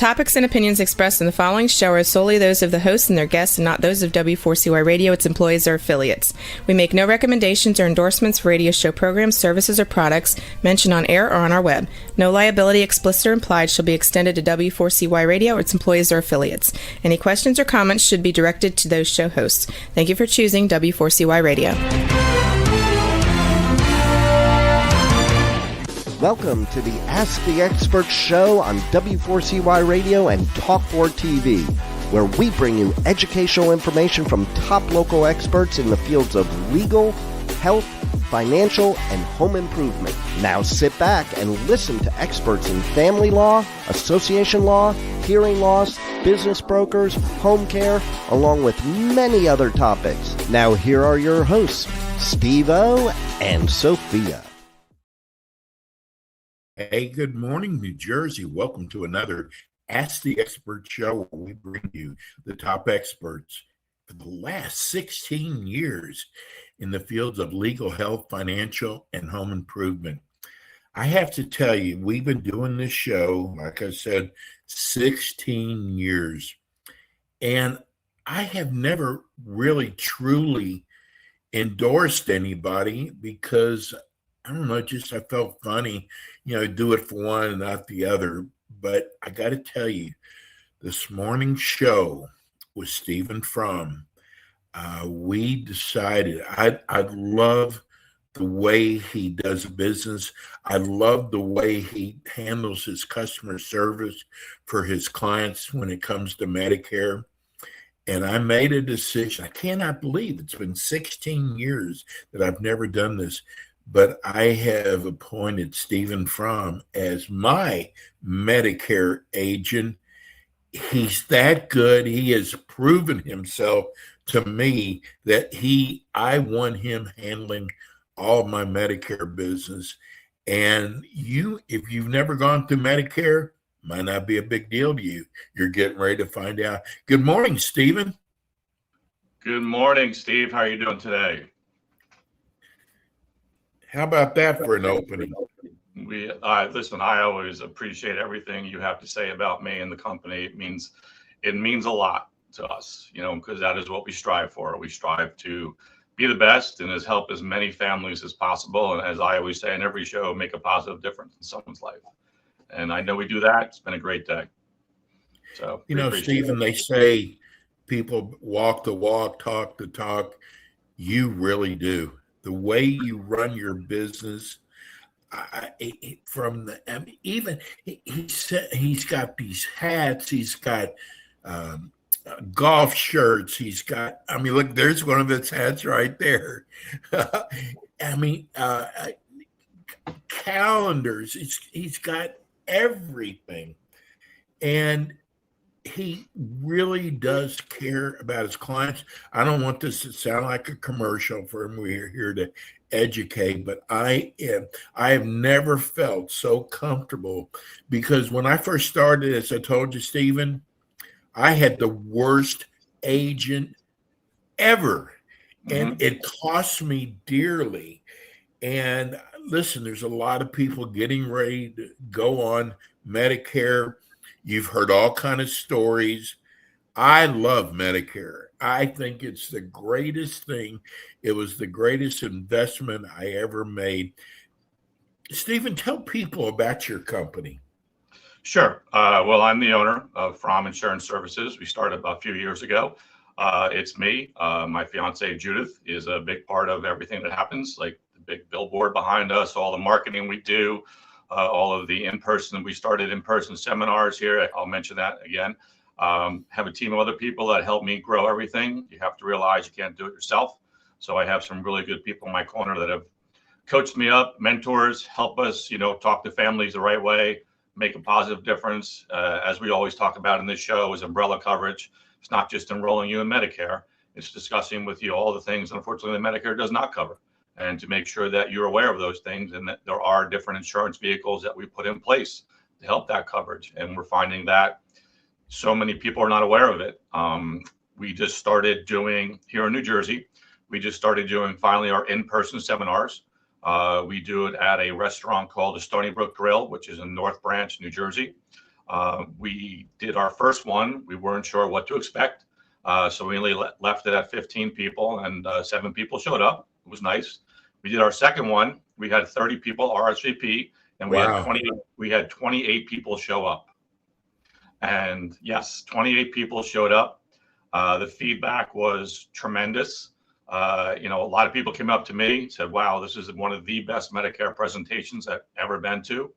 topics and opinions expressed in the following show are solely those of the hosts and their guests and not those of W4CY Radio, its employees, or affiliates. We make no recommendations or endorsements for radio show programs, services, or products mentioned on air or on our web. No liability, explicit or implied, shall be extended to W4CY Radio or its employees or affiliates. Any questions or comments should be directed to those show hosts. Thank you for choosing W4CY Radio. Welcome to the Ask the Expert show on W4CY Radio and Talk4 TV, where we bring you educational information from top local experts in the fields of legal, health, financial, and home improvement. Now sit back and listen to experts in family law, association law, hearing loss, business brokers, home care, along with many other topics. Now here are your hosts, Steve-O and Sophia. Hey, good morning, New Jersey. Welcome to another Ask the Expert show where we bring you the top experts for the last 16 years in the fields of legal, health, financial, and home improvement. I have to tell you, we've been doing this show, like I said, 16 years. And I have never really truly endorsed anybody because I don't know, just I felt funny, do it for one and not the other. But I got to tell you, this morning's show with Stephen Fromm, we decided I love the way he does business. I love the way he handles his customer service for his clients when it comes to Medicare. And I made a decision. I cannot believe it's been 16 years that I've never done this. But I have appointed Stephen Fromm as my Medicare agent. He's that good. He has proven himself to me that I want him handling all of my Medicare business. And if you've never gone through Medicare, might not be a big deal to you. You're getting ready to find out. Good morning, Stephen. Good morning, Steve. How are you doing today? How about that for an opening? Listen, I always appreciate everything you have to say about me and the company. It means a lot to us, because that is what we strive for. We strive to be the best and help as many families as possible. And as I always say in every show, make a positive difference in someone's life. And I know we do that. It's been a great day. So, Stephen, they say people walk the walk, talk the talk. You really do. The way you run your business, he's got these hats, he's got golf shirts, he's got, look, there's one of his hats right there. Calendars, he's got everything. And he really does care about his clients. I don't want this to sound like a commercial for him. We're here to educate, but I have never felt so comfortable because when I first started, as I told you, Stephen, I had the worst agent ever, and it cost me dearly. And listen, there's a lot of people getting ready to go on Medicare. You've heard all kind of stories. I love Medicare. I think it's the greatest thing. It was the greatest investment I ever made. Stephen, tell people about your company. Sure. Well, I'm the owner of Fromm Insurance Services. We started a few years ago. It's me. My fiance, Judith, is a big part of everything that happens, like the big billboard behind us, all the marketing we do. All of the we started in-person seminars here. I'll mention that again. Have a team of other people that help me grow everything. You have to realize you can't do it yourself. So I have some really good people in my corner that have coached me up, mentors, help us, talk to families the right way, make a positive difference. As we always talk about in this show is umbrella coverage. It's not just enrolling you in Medicare. It's discussing with you all the things, unfortunately, that Medicare does not cover. And to make sure that you're aware of those things and that there are different insurance vehicles that we put in place to help that coverage. And we're finding that so many people are not aware of it. We just started doing here in New Jersey, finally our in-person seminars. We do it at a restaurant called the Stony Brook Grill, which is in North Branch, New Jersey. We did our first one. We weren't sure what to expect. So we only left it at 15 people, and 7 people showed up. It was nice. We did our second one. We had 30 people RSVP, and Wow. we had 28 people show up. And yes, 28 people showed up. The feedback was tremendous. A lot of people came up to me, said, wow, this is one of the best Medicare presentations I've ever been to.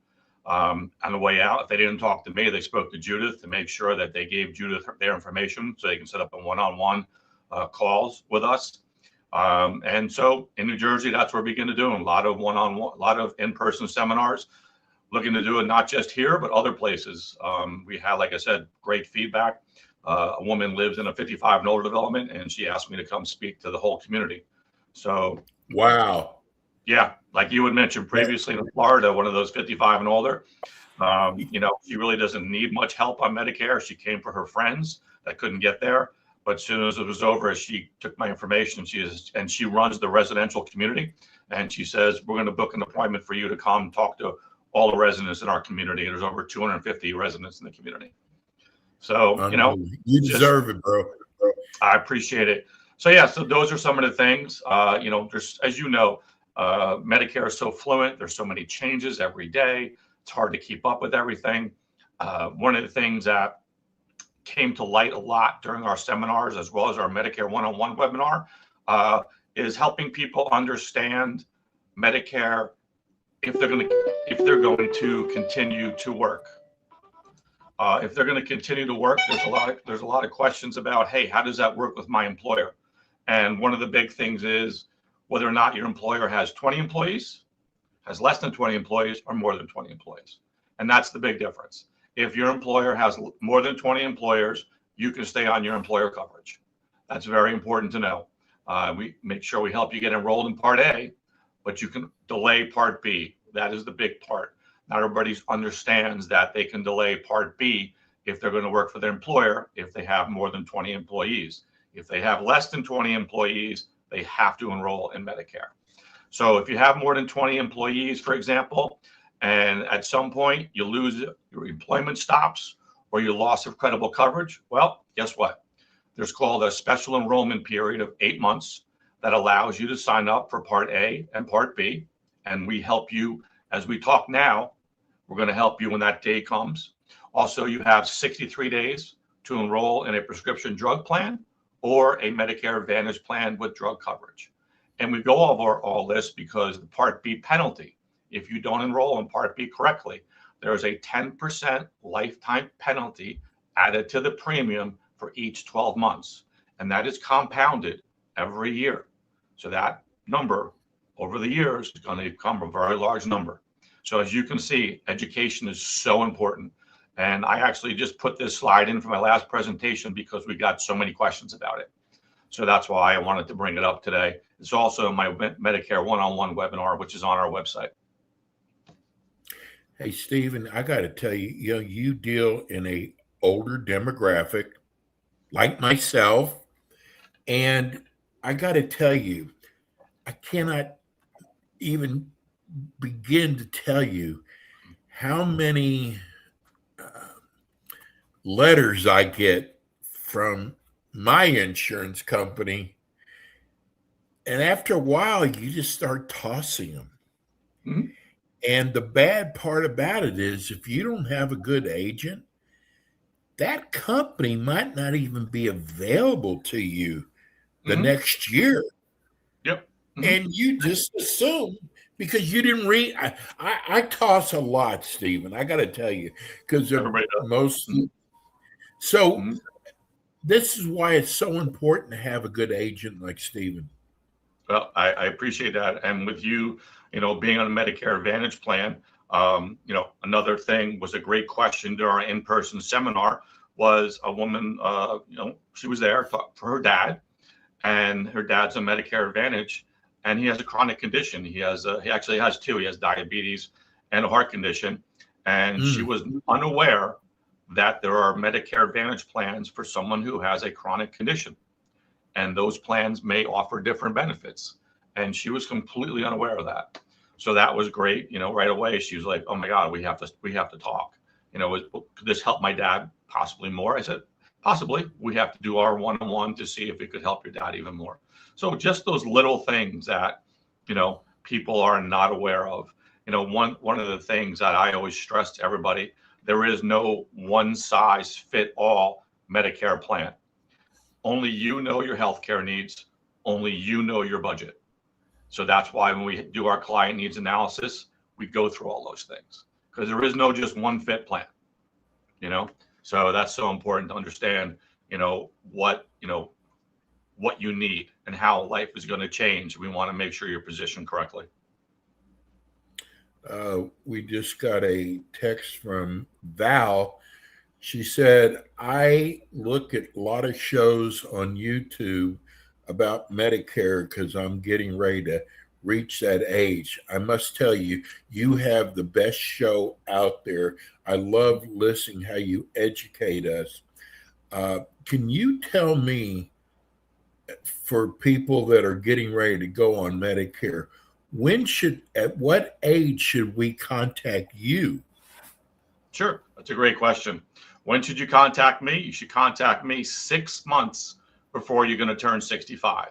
On the way out, if they didn't talk to me, they spoke to Judith to make sure that they gave Judith their information so they can set up a one-on-one calls with us. And so in New Jersey, that's what we're beginning to do. A lot of one-on-one, a lot of in-person seminars, looking to do it not just here, but other places. We had, like I said, great feedback. A woman lives in a 55 and older development, and she asked me to come speak to the whole community. So, wow. Yeah, like you had mentioned previously in Florida, one of those 55 and older, she really doesn't need much help on Medicare. She came for her friends that couldn't get there. But as soon as it was over, she took my information. She runs the residential community. And she says, we're going to book an appointment for you to come talk to all the residents in our community. There's over 250 residents in the community. So, you deserve it, bro. I appreciate it. So, yeah, so those are some of the things, there's, as you know, Medicare is so fluent. There's so many changes every day. It's hard to keep up with everything. One of the things that came to light a lot during our seminars, as well as our Medicare one-on-one webinar, is helping people understand Medicare if they're going to continue to work. If they're going to continue to work, there's a lot of questions about, hey, how does that work with my employer? And one of the big things is whether or not your employer has 20 employees, has less than 20 employees, or more than 20 employees. And that's the big difference. If your employer has more than 20 employers, you can stay on your employer coverage. That's very important to know. We make sure we help you get enrolled in Part A, but you can delay Part B. That is the big part. Not everybody understands that they can delay Part B if they're going to work for their employer if they have more than 20 employees. If they have less than 20 employees, they have to enroll in Medicare. So if you have more than 20 employees, for example, and at some point you lose your employment stops or your loss of credible coverage, well, guess what? There's called a special enrollment period of 8 months that allows you to sign up for Part A and Part B. And we help you as we talk now. We're going to help you when that day comes. Also, you have 63 days to enroll in a prescription drug plan or a Medicare Advantage plan with drug coverage. And we go over all this because the Part B penalty, if you don't enroll in Part B correctly, there is a 10% lifetime penalty added to the premium for each 12 months. And that is compounded every year. So that number over the years is going to become a very large number. So as you can see, education is so important. And I actually just put this slide in for my last presentation because we got so many questions about it. So that's why I wanted to bring it up today. It's also my Medicare one-on-one webinar, which is on our website. Hey, Stephen, I got to tell you, you deal in a older demographic like myself. And I got to tell you, I cannot even begin to tell you how many letters I get from my insurance company. And after a while, you just start tossing them. Mm-hmm. And the bad part about it is if you don't have a good agent, that company might not even be available to you the next year. Yep. Mm-hmm. And you just assume because you didn't read. I toss a lot, Stephen. I got to tell you, because most. Mm-hmm. So this is why it's so important to have a good agent like Stephen. Well, I appreciate that. And with you, being on a Medicare Advantage plan, another thing was a great question during our in-person seminar was a woman, she was there for her dad, and her dad's on Medicare Advantage, and he has a chronic condition. He actually has two. He has diabetes and a heart condition. And she was unaware that there are Medicare Advantage plans for someone who has a chronic condition. And those plans may offer different benefits. And she was completely unaware of that. So that was great. Right away, she was like, oh my God, we have to talk. Could this help my dad possibly more? I said, possibly. We have to do our one-on-one to see if it could help your dad even more. So just those little things that, people are not aware of. One of the things that I always stress to everybody, there is no one size fit all Medicare plan. Only you know your healthcare needs. Only you know your budget. So that's why when we do our client needs analysis, we go through all those things, because there is no just one fit plan, So that's so important to understand, what you need and how life is going to change. We want to make sure you're positioned correctly. We just got a text from Val. She said, I look at a lot of shows on YouTube about Medicare because I'm getting ready to reach that age. I must tell you, you have the best show out there. I love listening how you educate us. Can you tell me, for people that are getting ready to go on Medicare, at what age should we contact you? Sure. That's a great question. When should you contact me? You should contact me 6 months before you're going to turn 65.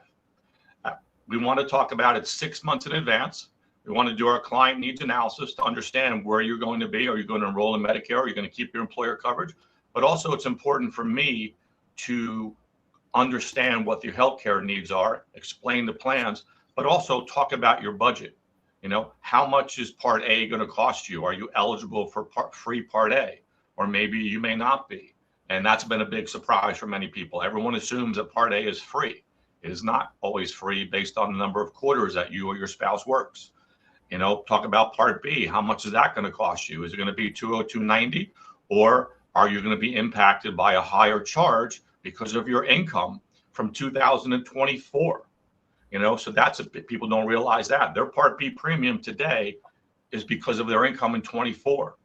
We want to talk about it 6 months in advance. We want to do our client needs analysis to understand where you're going to be. Are you going to enroll in Medicare? Are you going to keep your employer coverage? But also it's important for me to understand what your healthcare needs are, explain the plans, but also talk about your budget. How much is Part A going to cost you? Are you eligible for free Part A? Or maybe you may not be. And that's been a big surprise for many people. Everyone assumes that Part A is free. It is not always free based on the number of quarters that you or your spouse works. Talk about Part B. How much is that going to cost you? Is it going to be $202.90? Or are you going to be impacted by a higher charge because of your income from 2024? So people don't realize that their Part B premium today is because of their income in 24.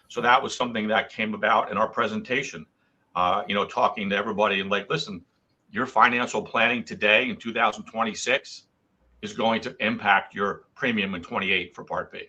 So that was something that came about in our presentation, talking to everybody and listen, your financial planning today in 2026 is going to impact your premium in 28 for Part B.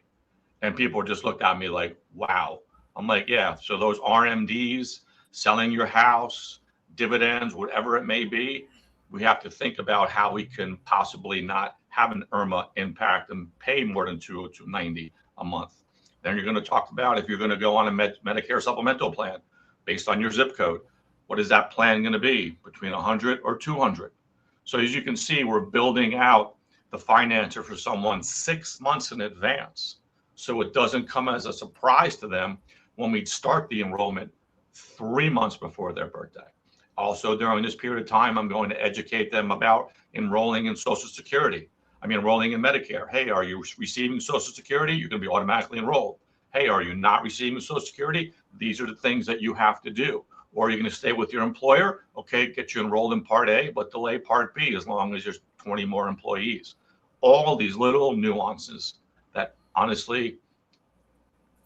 And people just looked at me like, wow. I'm like, yeah. So those RMDs, selling your house, dividends, whatever it may be, we have to think about how we can possibly not have an IRMA impact and pay more than $202.90 a month. Then you're going to talk about if you're going to go on a Medicare supplemental plan based on your zip code. What is that plan going to be? Between 100 or 200? So as you can see, we're building out the financer for someone 6 months in advance, so it doesn't come as a surprise to them when we start the enrollment 3 months before their birthday. Also, during this period of time, I'm going to educate them about enrolling in Social Security. Enrolling in Medicare. Hey, are you receiving Social Security? You're going to be automatically enrolled. Hey, are you not receiving Social Security? These are the things that you have to do. Or you're going to stay with your employer. Okay, get you enrolled in Part A, but delay Part B as long as there's 20 more employees. All these little nuances that honestly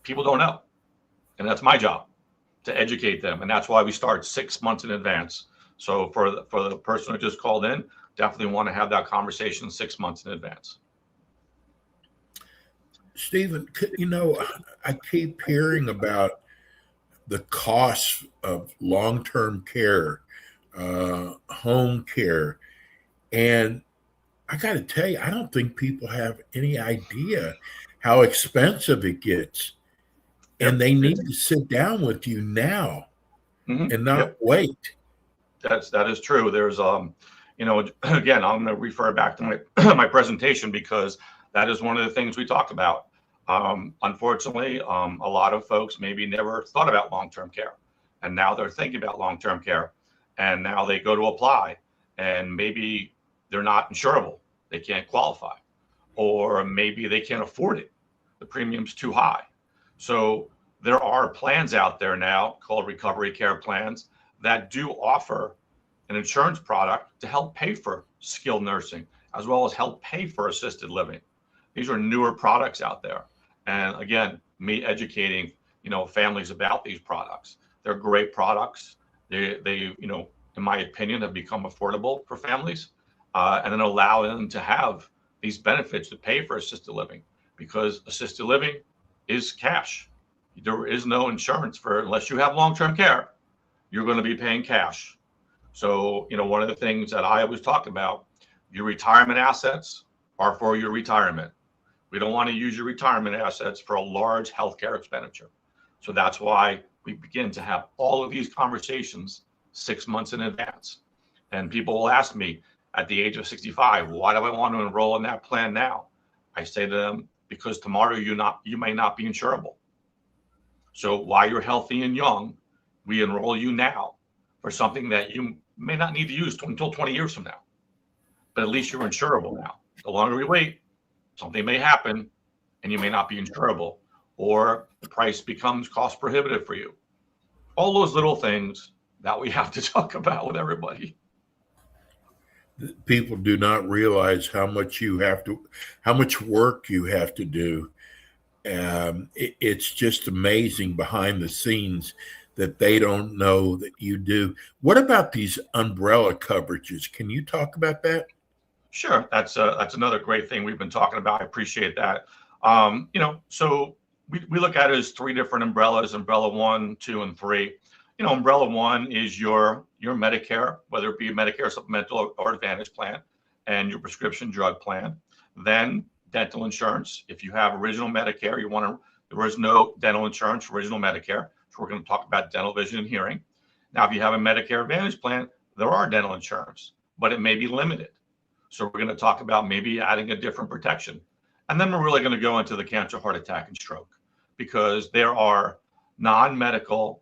people don't know. And that's my job, to educate them. And that's why we start 6 months in advance. So for the person who just called in, definitely want to have that conversation 6 months in advance. Stephen, I keep hearing about the costs of long-term care, home care, and I got to tell you, I don't think people have any idea how expensive it gets. And they need to sit down with you now and not wait. That is true. There's, again, I'm going to refer back to my presentation because that is one of the things we talk about. Unfortunately, a lot of folks maybe never thought about long-term care, and now they're thinking about long-term care, and now they go to apply, and maybe they're not insurable. They can't qualify, or maybe they can't afford it. The premium's too high. So there are plans out there now called recovery care plans that do offer an insurance product to help pay for skilled nursing, as well as help pay for assisted living. These are newer products out there. And again, me educating, families about these products. They're great products. They in my opinion, have become affordable for families, and then allow them to have these benefits to pay for assisted living, because assisted living is cash. there is no insurance for, unless you have long-term care, you're going to be paying cash. So, one of the things that I always talk about, your retirement assets are for your retirement. We don't want to use your retirement assets for a large healthcare expenditure. So that's why we begin to have all of these conversations 6 months in advance. And people will ask me at the age of 65, why do I want to enroll in that plan now? I say to them, because tomorrow you may not be insurable. So while you're healthy and young, we enroll you now for something that you may not need to use until 20 years from now. But at least you're insurable now. The longer we wait, something may happen and you may not be insurable, or the price becomes cost prohibitive for you. All those little things that we have to talk about with everybody. People do not realize how much work you have to do. It's just amazing behind the scenes that they don't know that you do. What about these umbrella coverages? Can you talk about that? Sure. That's another great thing we've been talking about. I appreciate that. So we look at it as three different umbrellas: umbrella 1, 2, and 3. Umbrella 1 is your Medicare, whether it be a Medicare supplemental or Advantage plan, and your prescription drug plan. Then dental insurance. If you have original Medicare, there is no dental insurance for original Medicare. So we're going to talk about dental, vision, and hearing. Now, if you have a Medicare Advantage plan, there are dental insurance, but it may be limited. So we're going to talk about maybe adding a different protection. And then we're really going to go into the cancer, heart attack, and stroke, because there are non-medical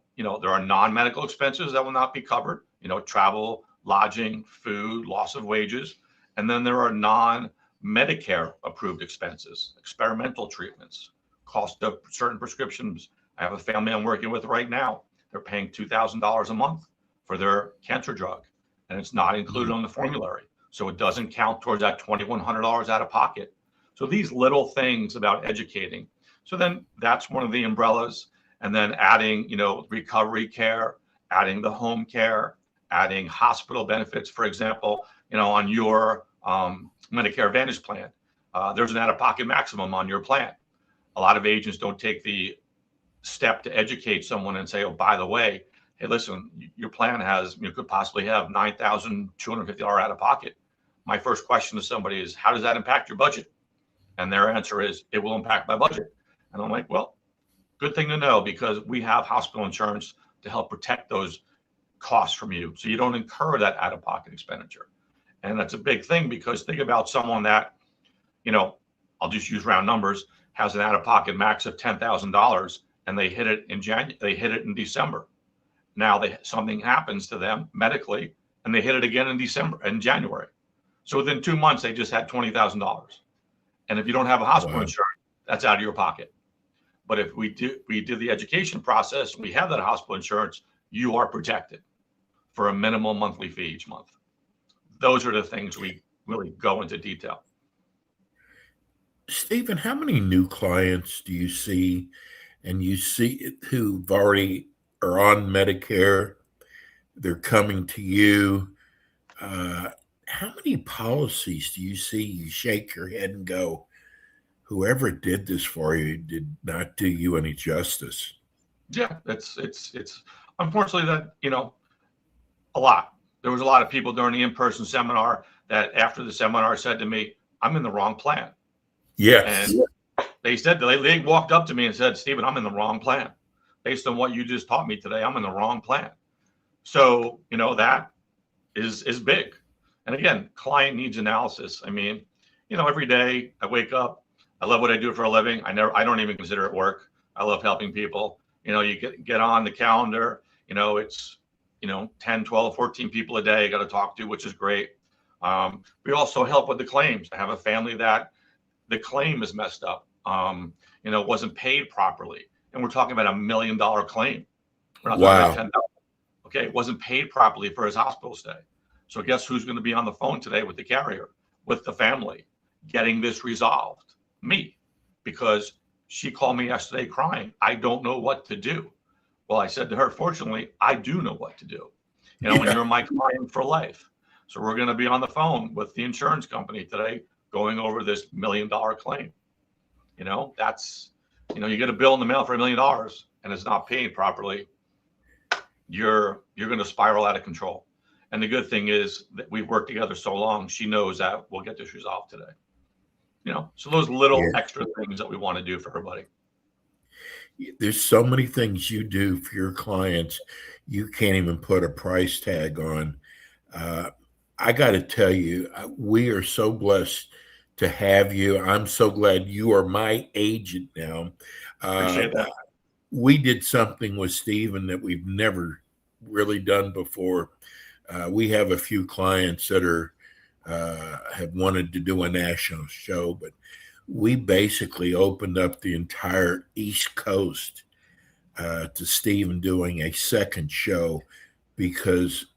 expenses that will not be covered, travel, lodging, food, loss of wages. And then there are non-Medicare approved expenses, experimental treatments, cost of certain prescriptions. I have a family I'm working with right now. They're paying $2,000 a month for their cancer drug, and it's not included on the formulary. So it doesn't count towards that $2,100 out of pocket. So these little things about educating. So then that's one of the umbrellas. And then adding, recovery care, adding the home care, adding hospital benefits. For example, on your Medicare Advantage plan, there's an out-of-pocket maximum on your plan. A lot of agents don't take the step to educate someone and say, oh, by the way, hey, listen, your plan could possibly have $9,250 out of pocket. My first question to somebody is, how does that impact your budget? And their answer is, it will impact my budget. And I'm like, well, good thing to know, because we have hospital insurance to help protect those costs from you, so you don't incur that out-of-pocket expenditure. And that's a big thing, because think about someone that, I'll just use round numbers, has an out-of-pocket max of $10,000, and they hit it in December. Now something happens to them medically, and they hit it again in January. So within 2 months, they just had $20,000. And if you don't have a hospital insurance, that's out of your pocket. But if we do the education process, we have that hospital insurance, you are protected for a minimal monthly fee each month. Those are the things we really go into detail. Stephen, how many new clients do you see, and you see who've already are on Medicare? They're coming to you. How many policies do you see you shake your head and go, whoever did this for you did not do you any justice? Yeah, it's unfortunately that, a lot. There was a lot of people during the in-person seminar that after the seminar said to me, I'm in the wrong plan. Yes. And they said, they walked up to me and said, Stephen, I'm in the wrong plan. Based on what you just taught me today, I'm in the wrong plan. So, that is big. And again, client needs analysis. I mean, every day I wake up, I love what I do for a living. I don't even consider it work. I love helping people. You get on the calendar, it's, 10, 12, 14 people a day I got to talk to, which is great. We also help with the claims. I have a family that the claim is messed up, wasn't paid properly. And we're talking about $1 million claim. We're not talking about $10,000. Okay, it wasn't paid properly for his hospital stay. So guess who's going to be on the phone today with the carrier, with the family, getting this resolved? Me, because she called me yesterday crying. I don't know what to do. Well, I said to her, fortunately, I do know what to do. And you're my client for life. So we're going to be on the phone with the insurance company today, going over this $1 million claim. That's, you get a bill in the mail for $1 million. and is not paying properly, you're going to spiral out of control. And the good thing is that we've worked together so long, she knows that we'll get this resolved today. So those little extra things that we want to do for everybody. There's so many things you do for your clients, you can't even put a price tag on. I got to tell you, we are so blessed to have you. I'm so glad you are my agent now. Appreciate that. We did something with Stephen that we've never really done before. We have a few clients that have wanted to do a national show, but we basically opened up the entire East Coast to Stephen doing a second show, because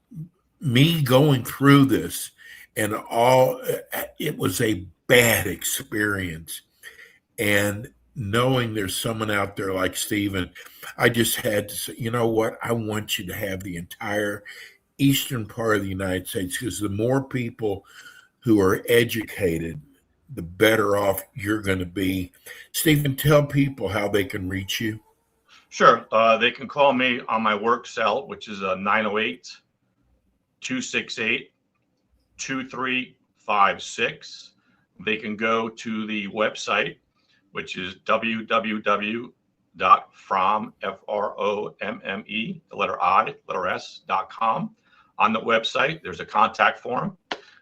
me going through this and it was a bad experience. And knowing there's someone out there like Stephen, I just had to say, you know what? I want you to have the entire eastern part of the United States, because the more people who are educated, the better off you're going to be. Stephen, tell people how they can reach you. Sure. They can call me on my work cell, which is 908-268-2356. They can go to the website, which is www.fromme.com. On the website, there's a contact form.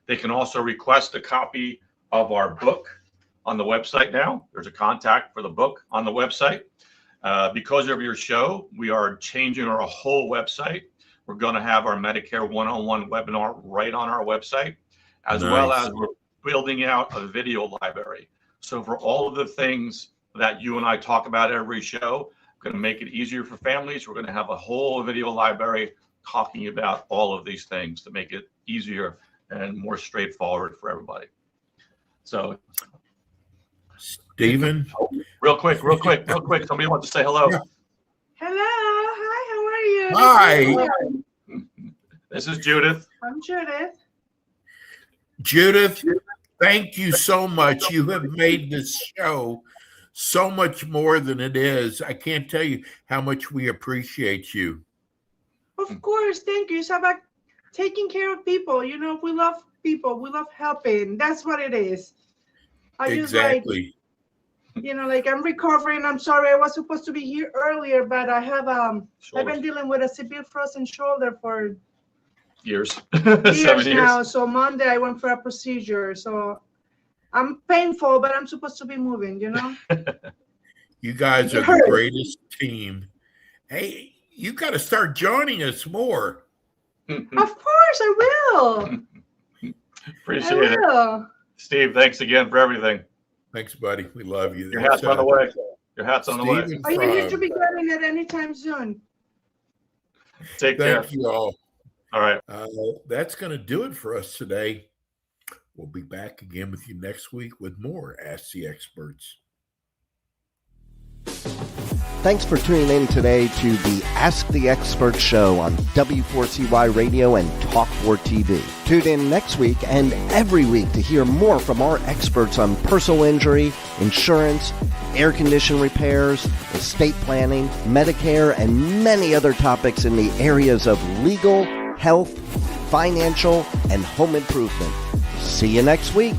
They can also request a copy of our book on the website now. There's a contact for the book on the website. Because of your show, we are changing our whole website. We're going to have our Medicare one-on-one webinar right on our website, as well as we're building out a video library. So for all of the things that you and I talk about every show, we're going to make it easier for families. We're going to have a whole video library talking about all of these things to make it easier and more straightforward for everybody. So, Stephen, real quick. Somebody wants to say hello. Hello. Hi, how are you? Hi. This is Judith. I'm Judith. Judith, thank you so much. You have made this show so much more than it is. I can't tell you how much we appreciate you. Of course, thank you. It's about taking care of people. We love people. We love helping. That's what it is. Exactly. I'm recovering. I'm sorry, I was supposed to be here earlier, but I have I've been dealing with a severe frozen shoulder for years. 7 years now. So Monday I went for a procedure. So I'm painful, but I'm supposed to be moving, You guys are the greatest team. Hey, you got to start joining us more. Of course, I will. Appreciate it. Steve, thanks again for everything. Thanks, buddy. We love you. Your hat's on the way. Your hat's on the way. Are you here to be getting it anytime soon? Take care. Thank you all. All right. That's going to do it for us today. We'll be back again with you next week with more Ask the Experts. Thanks for tuning in today to the Ask the Expert show on W4CY Radio and Talk4 TV. Tune in next week and every week to hear more from our experts on personal injury, insurance, air condition repairs, estate planning, Medicare, and many other topics in the areas of legal, health, financial, and home improvement. See you next week.